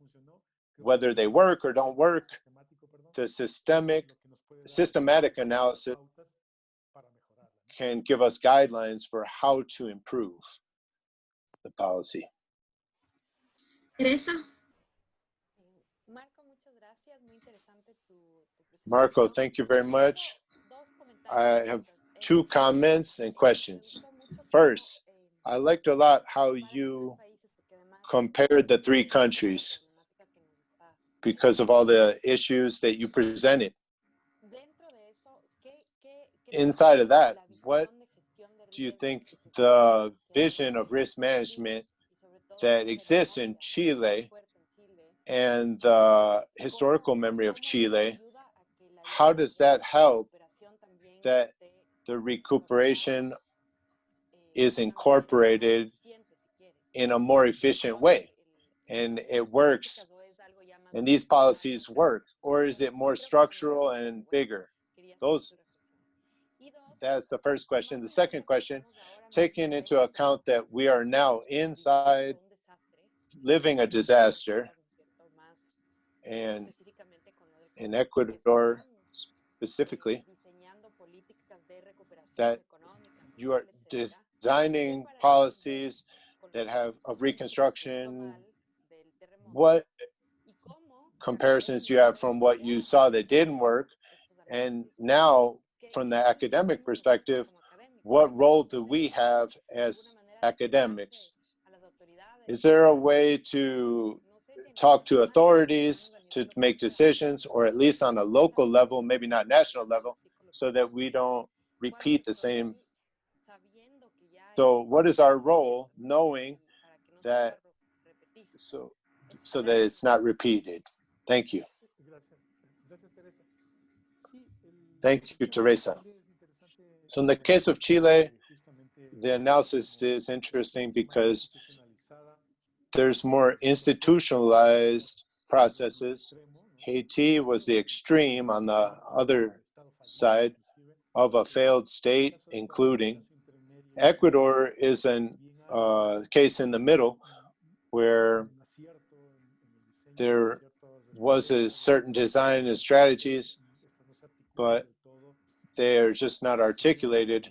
whether they work or don't work, the systematic analysis can give us guidelines for how to improve the policy. Teresa. Marco, thank you very much. I have two comments and questions. First, I liked a lot how you compared the three countries because of all the issues that you presented. Inside of that, what do you think the vision of risk management that exists in Chile and the historical memory of Chile, how does that help that the recuperation is incorporated in a more efficient way and it works and these policies work, or is it more structural and bigger? That's the first question. The second question, taking into account that we are now inside living a disaster, and in Ecuador specifically, that you are designing policies that have of reconstruction. What comparisons you have from what you saw that didn't work, and now from the academic perspective, what role do we have as academics? Is there a way to talk to authorities to make decisions, or at least on a local level, maybe not national level, so that we don't repeat the same? So what is our role knowing that so that it's not repeated? Thank you. Thank you, Teresa. So in the case of Chile, the analysis is interesting because there's more institutionalized processes. Haiti was the extreme on the other side of a failed state, including. Ecuador is a case in the middle where there was a certain design and strategies, but they're just not articulated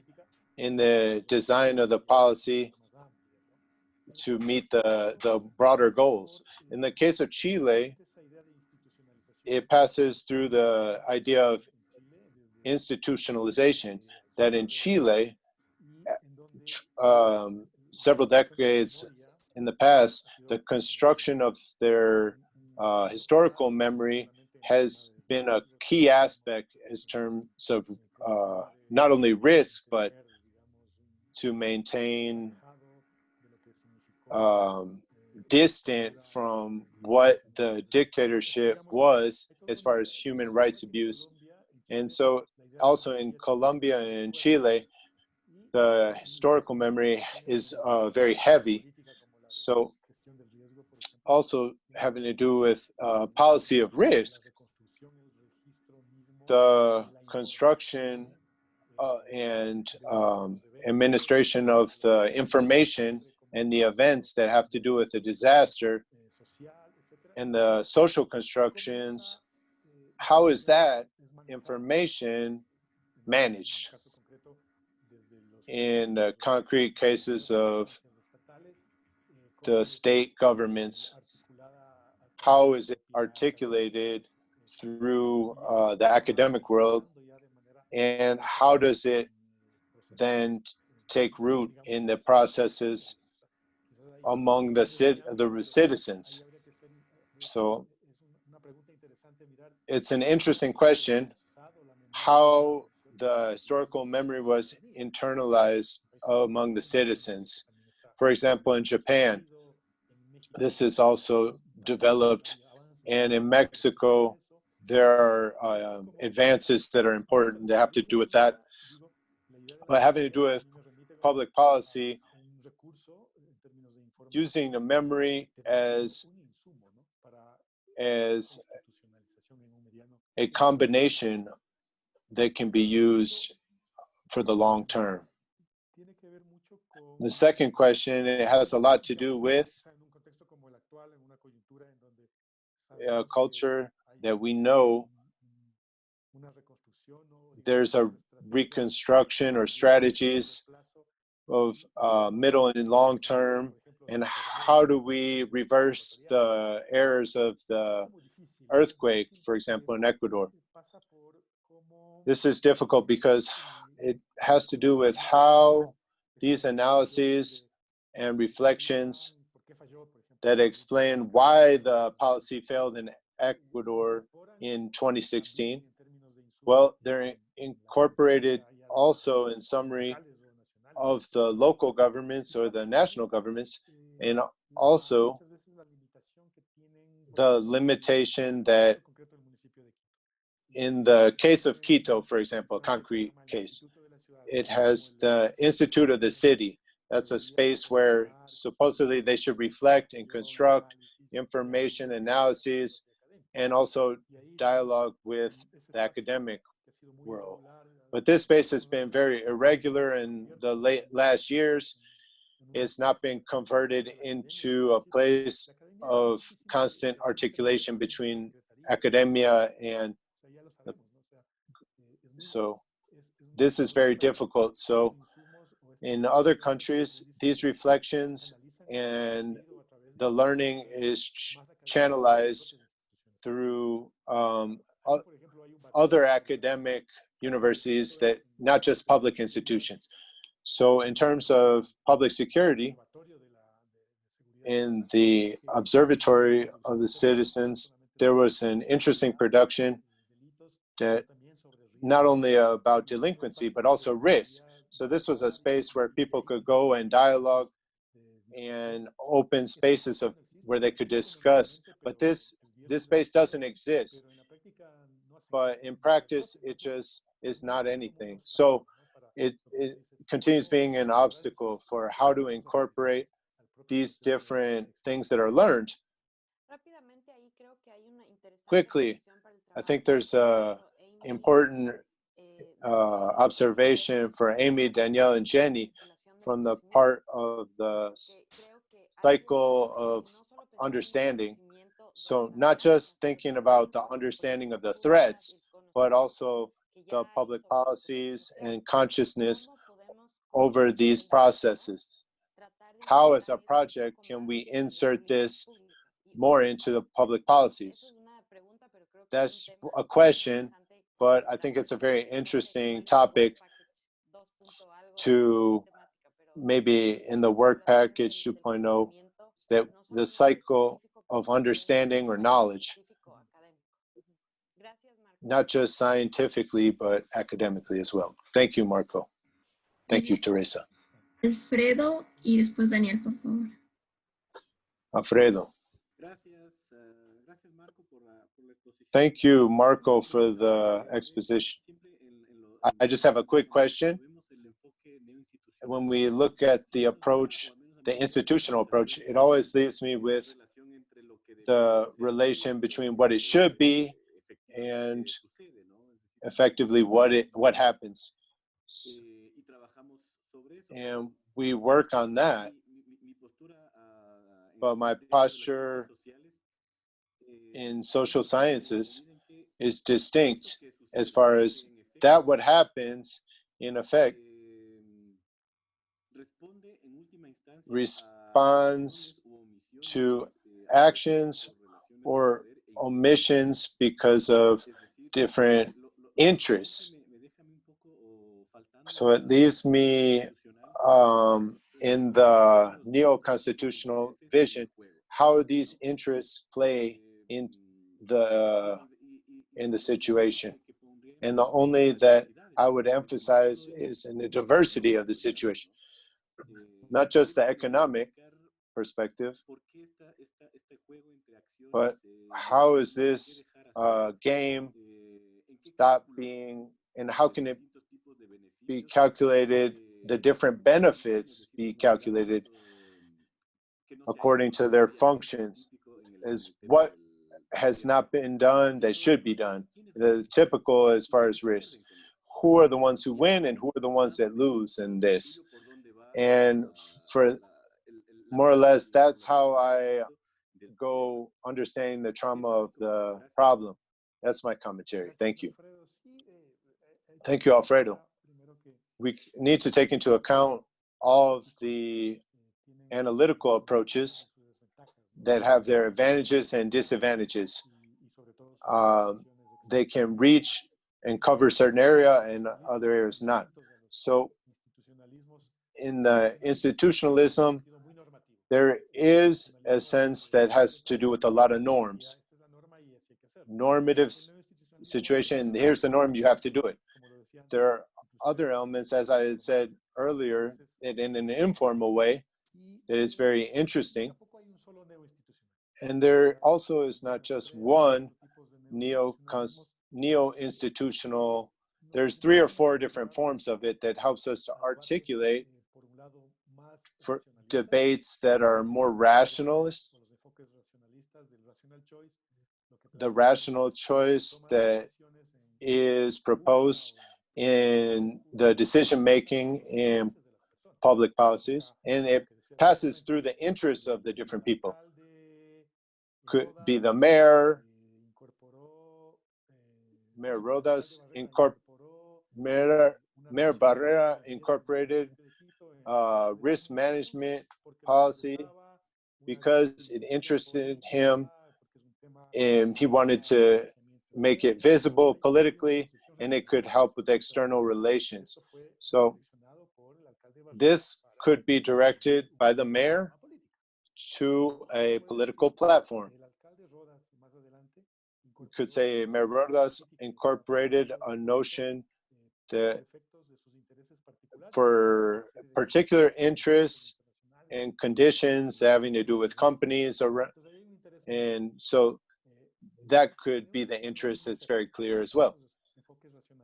in the design of the policy to meet the broader goals. In the case of Chile, it passes through the idea of institutionalization, that in Chile, several decades in the past, the construction of their historical memory has been a key aspect in terms of not only risk, but to maintain distant from what the dictatorship was as far as human rights abuse. And so also in Colombia and in Chile, the historical memory is very heavy. So also having to do with policy of risk, the construction and administration of the information and the events that have to do with the disaster and the social constructions, how is that information managed? In the concrete cases of the state governments, how is it articulated through the academic world, and how does it then take root in the processes among the citizens? So it's an interesting question how the historical memory was internalized among the citizens. For example, in Japan, this is also developed, and in Mexico, there are advances that are important that have to do with that. But having to do with public policy, using the memory as a combination that can be used for the long term. The second question, it has a lot to do with a culture that we know there's a reconstruction or strategies of middle and long term, and how do we reverse the errors of the earthquake, for example, in Ecuador. This is difficult because it has to do with how these analyses and reflections that explain why the policy failed in Ecuador in 2016. Well, they're incorporated also in summary of the local governments or the national governments, and also the limitation that in the case of Quito, for example, a concrete case, it has the Institute of the City. That's a space where supposedly they should reflect and construct information analyses and also dialogue with the academic world. But this space has been very irregular in the last years. It's not been converted into a place of constant articulation between academia and so this is very difficult. So in other countries, these reflections and the learning is channelized through other academic universities, that not just public institutions. So in terms of public security, in the Observatory of the Citizens, there was an interesting production that not only about delinquency, but also risk. So this was a space where people could go and dialogue and open spaces of where they could discuss. But this space doesn't exist. But in practice, it just is not anything. So it continues being an obstacle for how to incorporate these different things that are learned. Quickly, I think there's a important observation for Amy, Danielle, and Jenny from the part of the cycle of understanding. So not just thinking about the understanding of the threats, but also the public policies and consciousness over these processes. How, as a project, can we insert this more into the public policies? That's a question, but I think it's a very interesting topic to maybe in the work package 2.0, that the cycle of understanding or knowledge, not just scientifically, but academically as well. Thank you, Marco. Thank you, Teresa. Alfredo y después Daniel, por favor. Alfredo. Thank you, Marco, for the exposition. I just have a quick question. When we look at the approach, the institutional approach, it always leaves me with the relation between what it should be and effectively what happens. And we work on that. But my posture in social sciences is distinct as far as that what happens, in effect, responds to actions or omissions because of different interests. So it leaves me in the neo-constitutional vision, how these interests play in the situation. And the only that I would emphasize is in the diversity of the situation, not just the economic perspective, but how is this game stop being, and how can it be calculated, the different benefits be calculated according to their functions, is what has not been done that should be done. The typical as far as risk. Who are the ones who win and who are the ones that lose in this? And for more or less, that's how I go understanding the trauma of the problem. That's my commentary. Thank you. Thank you, Alfredo. We need to take into account all of the analytical approaches that have their advantages and disadvantages. They can reach and cover a certain area and other areas not. So in the institutionalism, there is a sense that has to do with a lot of norms. Normative situation, here's the norm, you have to do it. There are other elements, as I had said earlier, that in an informal way, that is very interesting. And there also is not just one neo-institutional, there's 3 or 4 different forms of it that helps us to articulate for debates that are more rationalist, the rational choice that is proposed in the decision-making in public policies, and it passes through the interests of the different people. Could be the mayor, Mayor Rodas, Mayor Barrera incorporated risk management policy because it interested him and he wanted to make it visible politically, and it could help with external relations. So this could be directed by the mayor to a political platform. We could say Mayor Rodas incorporated a notion that for particular interests and conditions having to do with companies, and so that could be the interest that's very clear as well.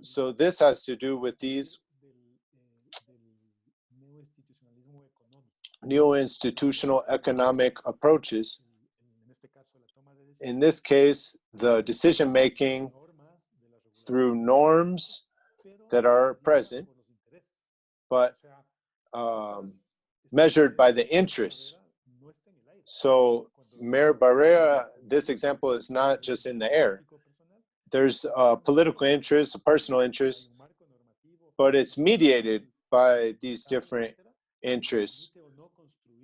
So this has to do with these neo-institutional economic approaches. In this case, the decision-making through norms that are present, but measured by the interests. So Mayor Barrera, this example is not just in the air. There's a political interest, a personal interest, but it's mediated by these different interests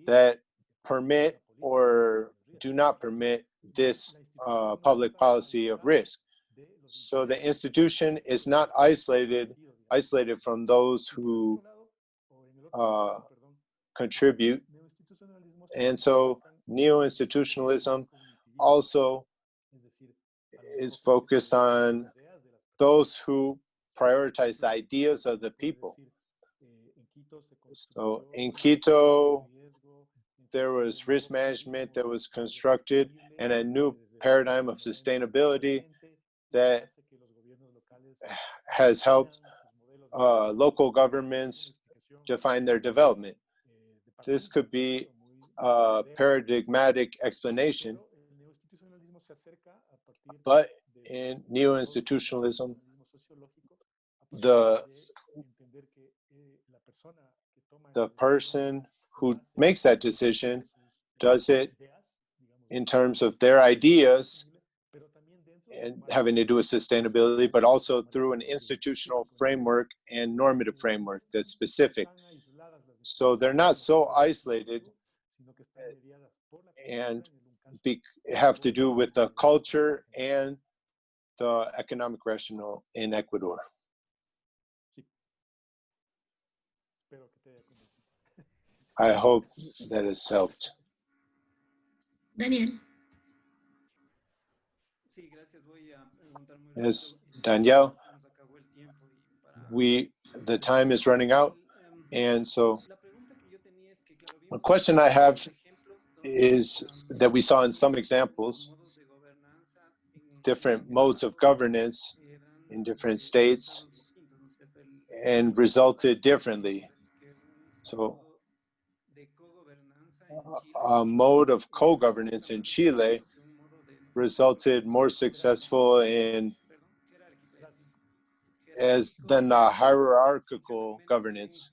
that permit or do not permit this public policy of risk. So the institution is not isolated from those who contribute. And so neo-institutionalism also is focused on those who prioritize the ideas of the people. So in Quito, there was risk management that was constructed and a new paradigm of sustainability that has helped local governments define their development. This could be a paradigmatic explanation, but in neo-institutionalism, the person who makes that decision does it in terms of their ideas and having to do with sustainability, but also through an institutional framework and normative framework that's specific. So they're not so isolated and have to do with the culture and the economic rationale in Ecuador. I hope that has helped. Daniel. Yes, Danielle, the time is running out. And so a question I have is that we saw in some examples, different modes of governance in different states and resulted differently. So a mode of co-governance in Chile resulted more successful than the hierarchical governance.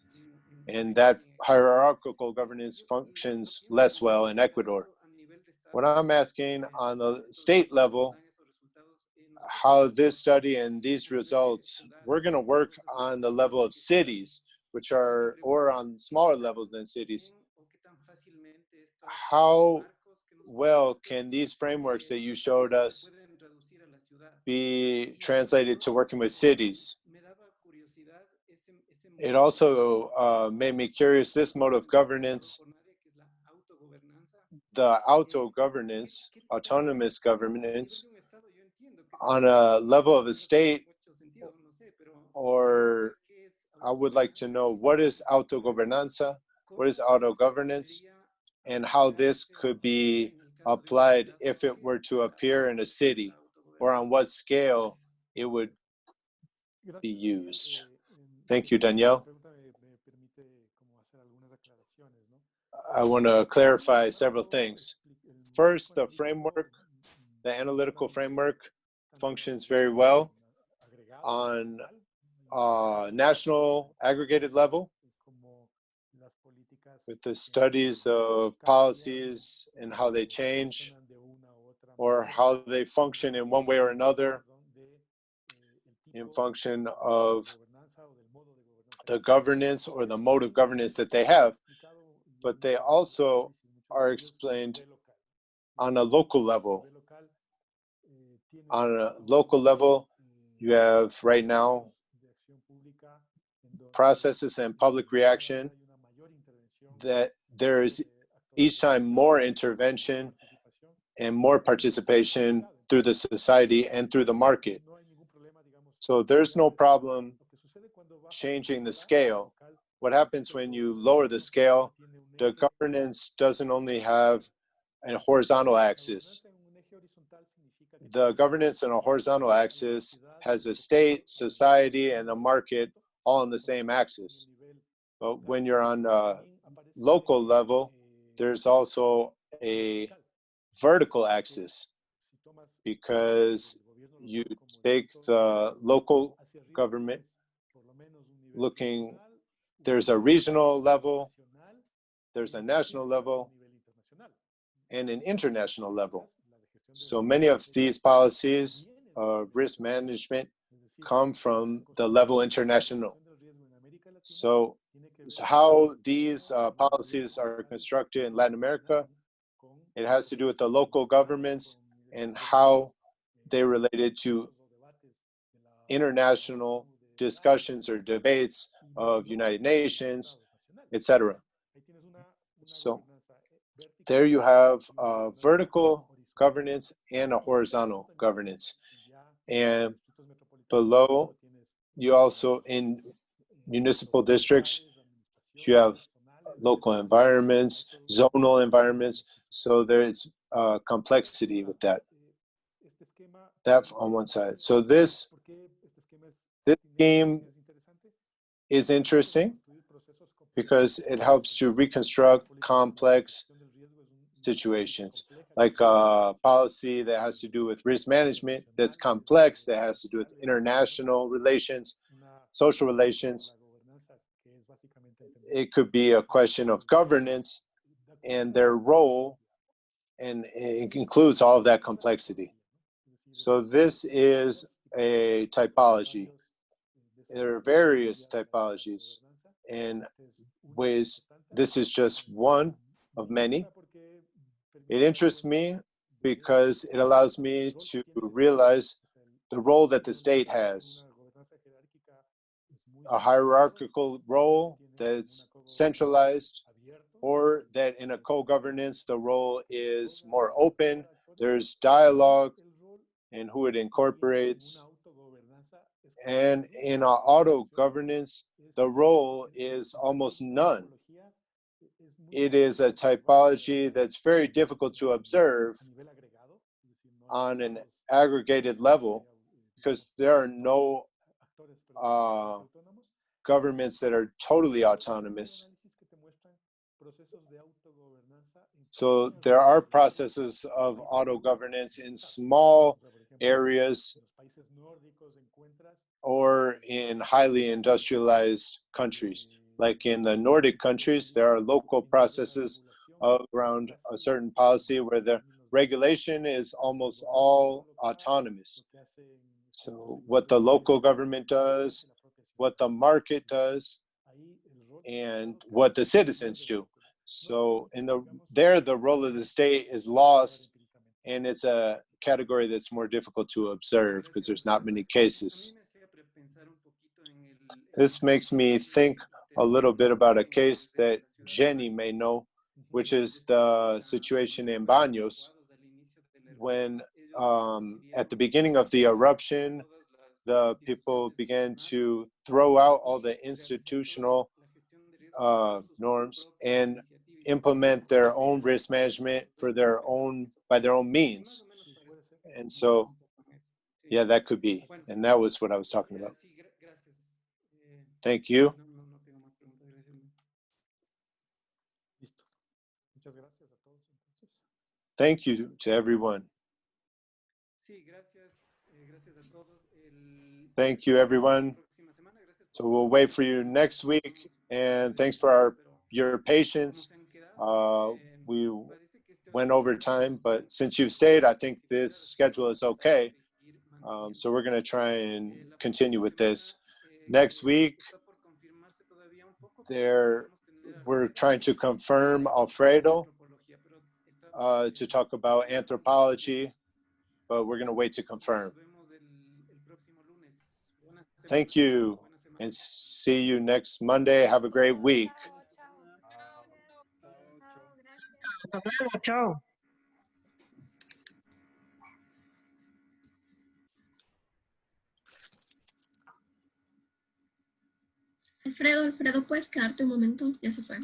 And that hierarchical governance functions less well in Ecuador. What I'm asking on the state level, how this study and these results, we're going to work on the level of cities, or on smaller levels than cities. How well can these frameworks that you showed us be translated to working with cities? It also made me curious, this mode of governance, the auto-governance, autonomous governance, on a level of a state, or I would like to know, what is autogobernanza, what is auto-governance, and how this could be applied if it were to appear in a city, or on what scale it would be used. Thank you, Danielle. I want to clarify several things. First, the framework, the analytical framework functions very well on national aggregated level with the studies of policies and how they change or how they function in one way or another in function of the governance or the mode of governance that they have. But they also are explained on a local level. On a local level, you have right now processes and public reaction that there is each time more intervention and more participation through the society and through the market. So there's no problem changing the scale. What happens when you lower the scale, the governance doesn't only have a horizontal axis. The governance in a horizontal axis has a state, society, and a market all on the same axis. But when you're on a local level, there's also a vertical axis, because you take the local government there's a regional level, there's a national level, and an international level. So many of these policies of risk management come from the level international. So how these policies are constructed in Latin America, it has to do with the local governments and how they related to international discussions or debates of United Nations, etc. So there you have vertical governance and a horizontal governance. And below, you also, in municipal districts, you have local environments, zonal environments, so there's complexity with that. That on one side. So this scheme is interesting because it helps to reconstruct complex situations, like a policy that has to do with risk management that's complex, that has to do with international relations, social relations. It could be a question of governance and their role, and it includes all of that complexity. So this is a typology. There are various typologies and ways. This is just one of many. It interests me because it allows me to realize the role that the state has. A hierarchical role that's centralized, or that in a co-governance, the role is more open. There's dialogue and who it incorporates. And in our auto-governance, the role is almost none. It is a typology that's very difficult to observe on an aggregated level because there are no governments that are totally autonomous. So there are processes of auto-governance in small areas or in highly industrialized countries. Like in the Nordic countries, there are local processes around a certain policy where the regulation is almost all autonomous. So what the local government does, what the market does, and what the citizens do. So there, the role of the state is lost, and it's a category that's more difficult to observe because there's not many cases. This makes me think a little bit about a case that Jenny may know, which is the situation in Baños, when at the beginning of the eruption, the people began to throw out all the institutional norms and implement their own risk management by their own means. And so, yeah, that could be. And that was what I was talking about. Thank you. Thank you to everyone. Thank you, everyone. So we'll wait for you next week. And thanks for your patience. We went over time, but since you've stayed, I think this schedule is okay. So we're going to try and continue with this. Next week, we're trying to confirm Alfredo to talk about anthropology, but we're going to wait to confirm. Thank you, and see you next Monday. Have a great week. Hasta luego, chao. Alfredo, ¿puedes quedarte un momento? Ya se fue.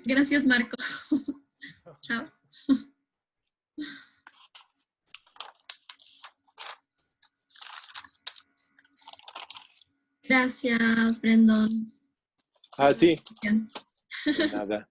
Gracias, Marco. Chao. Gracias, Brandon. Sí. De nada.